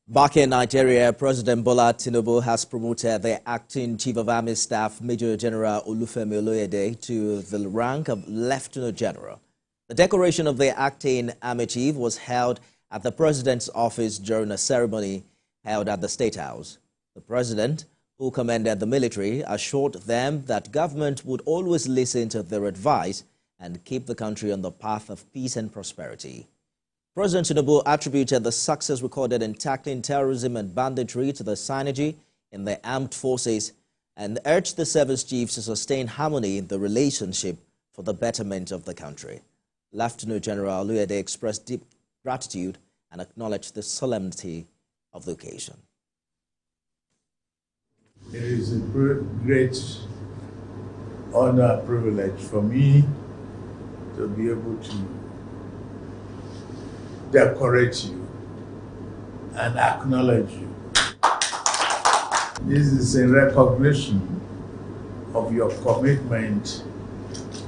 Back in Nigeria, President Bola Tinubu has promoted the acting Chief of Army Staff, Major General Olufemi Oloyede, to the rank of Lieutenant General. The decoration of the acting Army Chief was held at the President's office during a ceremony held at the State House. The President, who commanded the military, assured them that government would always listen to their advice and keep the country on the path of peace and prosperity. President Tinubu attributed the success recorded in tackling terrorism and banditry to the synergy in the armed forces and urged the service chiefs to sustain harmony in the relationship for the betterment of the country. Lieutenant General Oloyede expressed deep gratitude and acknowledged the solemnity of the occasion. It is a great honor and privilege for me to be able to decorate you and acknowledge you. This is a recognition of your commitment,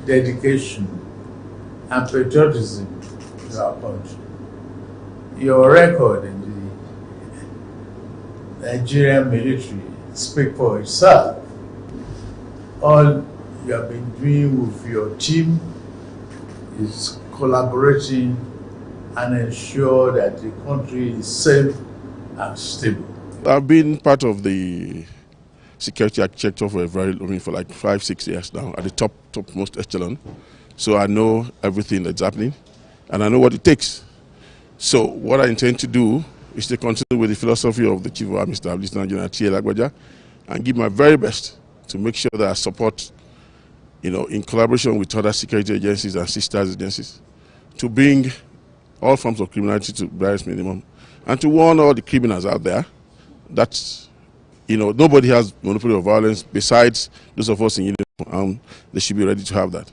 dedication, and patriotism to our country. Your record in the Nigerian military speaks for itself. All you have been doing with your team is collaborating and ensure that the country is safe and stable. I've been part of the security architecture for for like 5-6 years now, at the topmost echelon. So I know everything that's happening, and I know what it takes. So what I intend to do is to continue with the philosophy of the Chief of Army Staff, Lieutenant General T.L. Agbaja, and give my very best to make sure that I support, in collaboration with other security agencies and sister agencies, to bring all forms of criminality to barest minimum, and to warn all the criminals out there that nobody has monopoly of violence besides those of us in uniform, and they should be ready to have that.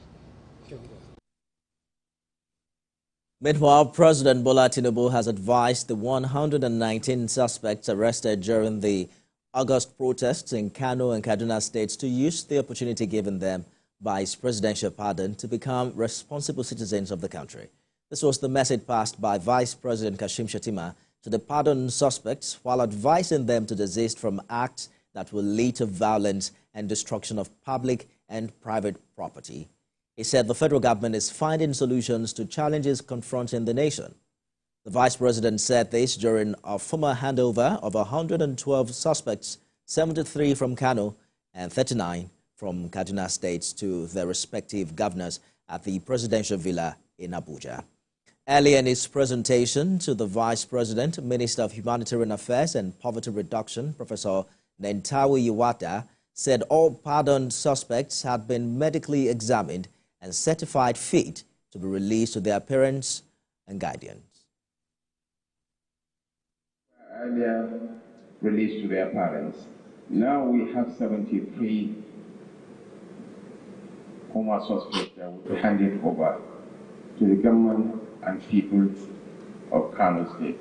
Meanwhile, President Bola Tinubu has advised the 119 suspects arrested during the August protests in Kano and Kaduna states to use the opportunity given them by his presidential pardon to become responsible citizens of the country. This was the message passed by Vice President Kashim Shettima to the pardoned suspects while advising them to desist from acts that will lead to violence and destruction of public and private property. He said the federal government is finding solutions to challenges confronting the nation. The Vice President said this during a formal handover of 112 suspects, 73 from Kano and 39 from Kaduna states to their respective governors at the presidential villa in Abuja. Earlier in his presentation to the Vice President, Minister of Humanitarian Affairs and Poverty Reduction, Professor Nentawe Iwata, said all pardoned suspects had been medically examined and certified fit to be released to their parents and guardians. Earlier released to their parents. Now we have 73 former suspects that will be handed over to the government and people of Kano State.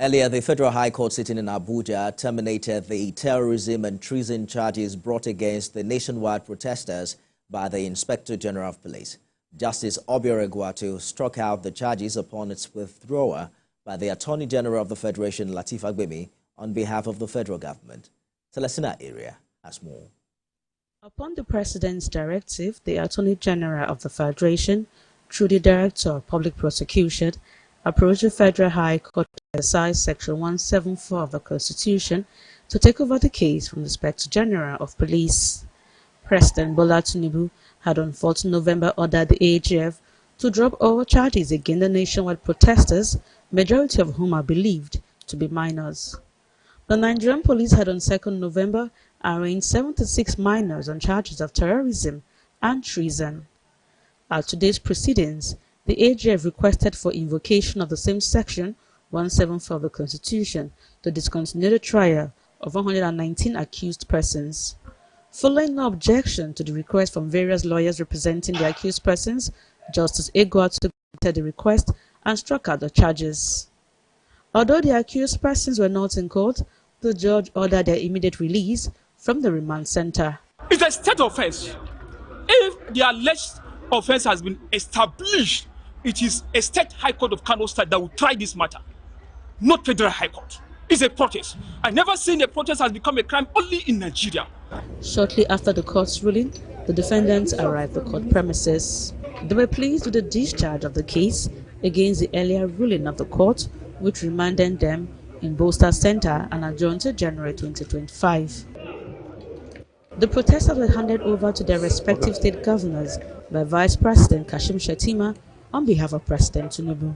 Earlier, the Federal High Court sitting in Abuja terminated the terrorism and treason charges brought against the nationwide protesters by the Inspector General of Police. Justice Obiore Gwatu struck out the charges upon its withdrawal by the Attorney General of the Federation, Lateef Fagbemi, on behalf of the federal government. Celestina Area has more. Upon the President's directive, the Attorney General of the Federation, through the Director of Public Prosecution, approached the Federal High Court to exercise Section 174 of the Constitution to take over the case from the Inspector General of Police. President Bola Tinubu had on 4th November ordered the AGF to drop all charges against the nationwide protesters, majority of whom are believed to be minors. The Nigerian police had on 2nd November arraigned 76 minors on charges of terrorism and treason. At today's proceedings, the AGF requested for invocation of the same Section 174 of the Constitution to discontinue the trial of 119 accused persons. Following no objection to the request from various lawyers representing the accused persons, Justice Egwatu granted the request and struck out the charges. Although the accused persons were not in court, the judge ordered their immediate release from the remand center. It's a state offense. If the alleged offense has been established it is a state high court of Kano State that will try this matter, not federal high court. It's a protest. I never seen a protest has become a crime only in Nigeria. Shortly after the court's ruling, the defendants arrived at the court premises. They were pleased with the discharge of the case against the earlier ruling of the court, which remanded them in Bolster Center and adjourned to January 2025. The protesters were handed over to their respective state governors by Vice President Kashim Shettima on behalf of President Tinubu.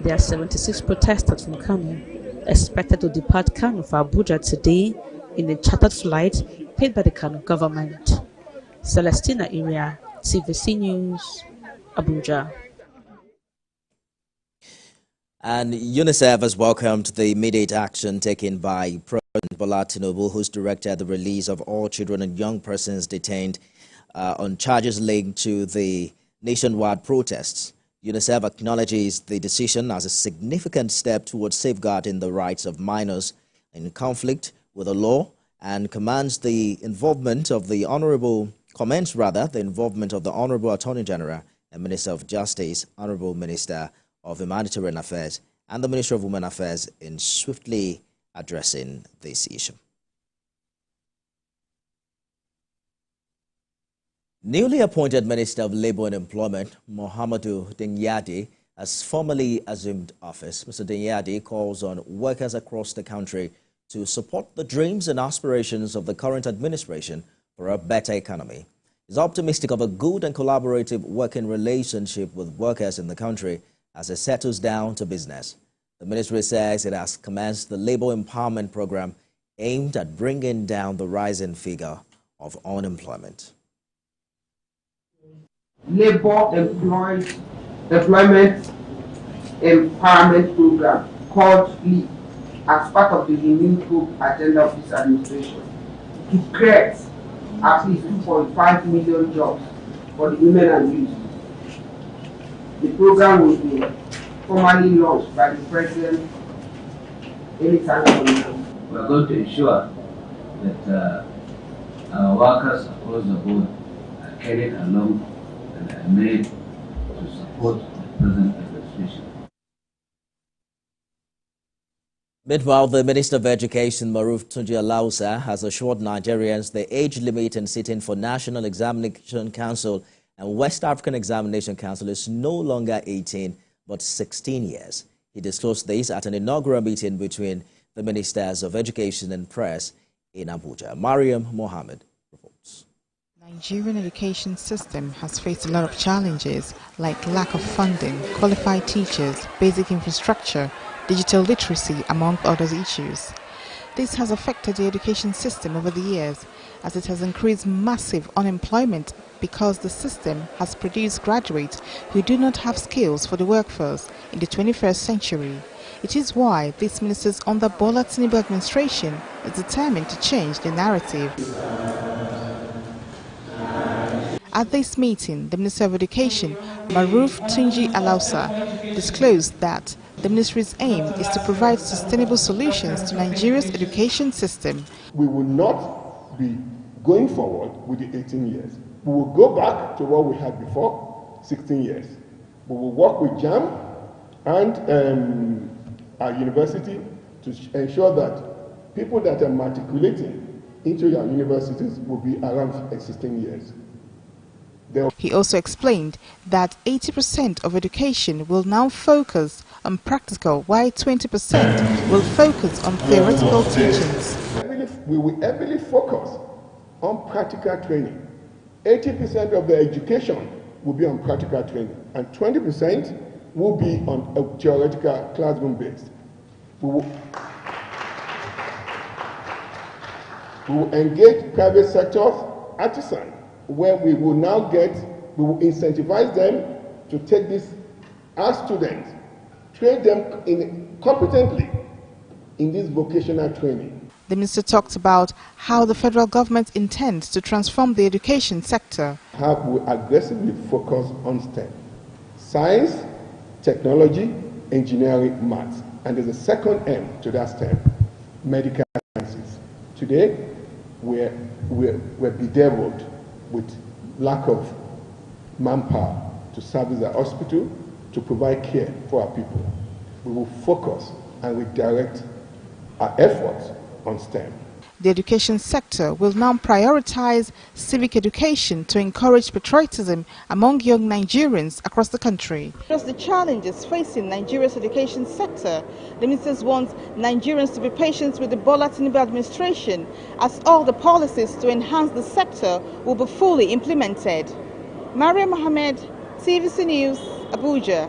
There are 76 protesters from Kano expected to depart Kano for Abuja today in a chartered flight paid by the Kano government. Celestina Iria, TVC News, Abuja. And UNICEF has welcomed the immediate action taken by President Bola Tinubu, who's directed the release of all children and young persons detained on charges linked to the nationwide protests. UNICEF acknowledges the decision as a significant step towards safeguarding the rights of minors in conflict with the law and commends the involvement of the Honorable Attorney General and Minister of Justice, Honorable Minister of Humanitarian Affairs, and the Ministry of Women Affairs in swiftly addressing this issue. Newly appointed Minister of Labour and Employment, Mohamedou Dingyadi, has formally assumed office. Mr. Dingyadi calls on workers across the country to support the dreams and aspirations of the current administration for a better economy. He's optimistic of a good and collaborative working relationship with workers in the country as it settles down to business. The ministry says it has commenced the Labour Empowerment Program aimed at bringing down the rising figure of unemployment. Labour Employment Empowerment Program called LEAP as part of the renewed group agenda of this administration to create at least 2.5 million jobs for the women and youth. The program will be formally launched by the President anytime from now. We are going to ensure that our workers across the board are carried along and are made to support the present administration. Meanwhile, the Minister of Education, Maruf Tunji Alausa, has assured Nigerians the age limit in sitting for National Examination Council and West African Examination Council is no longer 18, but 16 years. He disclosed this at an inaugural meeting between the Ministers of Education and Press in Abuja. Mariam Mohammed reports. Nigerian education system has faced a lot of challenges like lack of funding, qualified teachers, basic infrastructure, digital literacy, among other issues. This has affected the education system over the years as it has increased massive unemployment because the system has produced graduates who do not have skills for the workforce in the 21st century. It is why this minister's under Bola Tinubu administration is determined to change the narrative. At this meeting, the Minister of Education, Maruf Tunji Alausa, disclosed that the ministry's aim is to provide sustainable solutions to Nigeria's education system. We will not be going forward with the 18 years. We will go back to what we had before, 16 years. We will work with JAM and our university to ensure that people that are matriculating into our universities will be around 16 years. He also explained that 80% of education will now focus on practical, while 20% will focus on theoretical teachings. We will heavily focus on practical training. 80% of the education will be on practical training, and 20% will be on a theoretical classroom-based. We will engage private sector artisans, where we will incentivize them to take this as students, train them competently in this vocational training. The minister talked about how the federal government intends to transform the education sector. We aggressively focus on STEM, science, technology, engineering, maths, and there's a second M to that STEM, medical sciences. Today, we're bedeviled with lack of manpower to service the hospital, to provide care for our people. We will focus and redirect our efforts on STEM. The education sector will now prioritize civic education to encourage patriotism among young Nigerians across the country. Across the challenges facing Nigeria's education sector, the ministers want Nigerians to be patient with the Bola Tinubu administration, as all the policies to enhance the sector will be fully implemented. Maria Mohammed, TVC News, Abuja.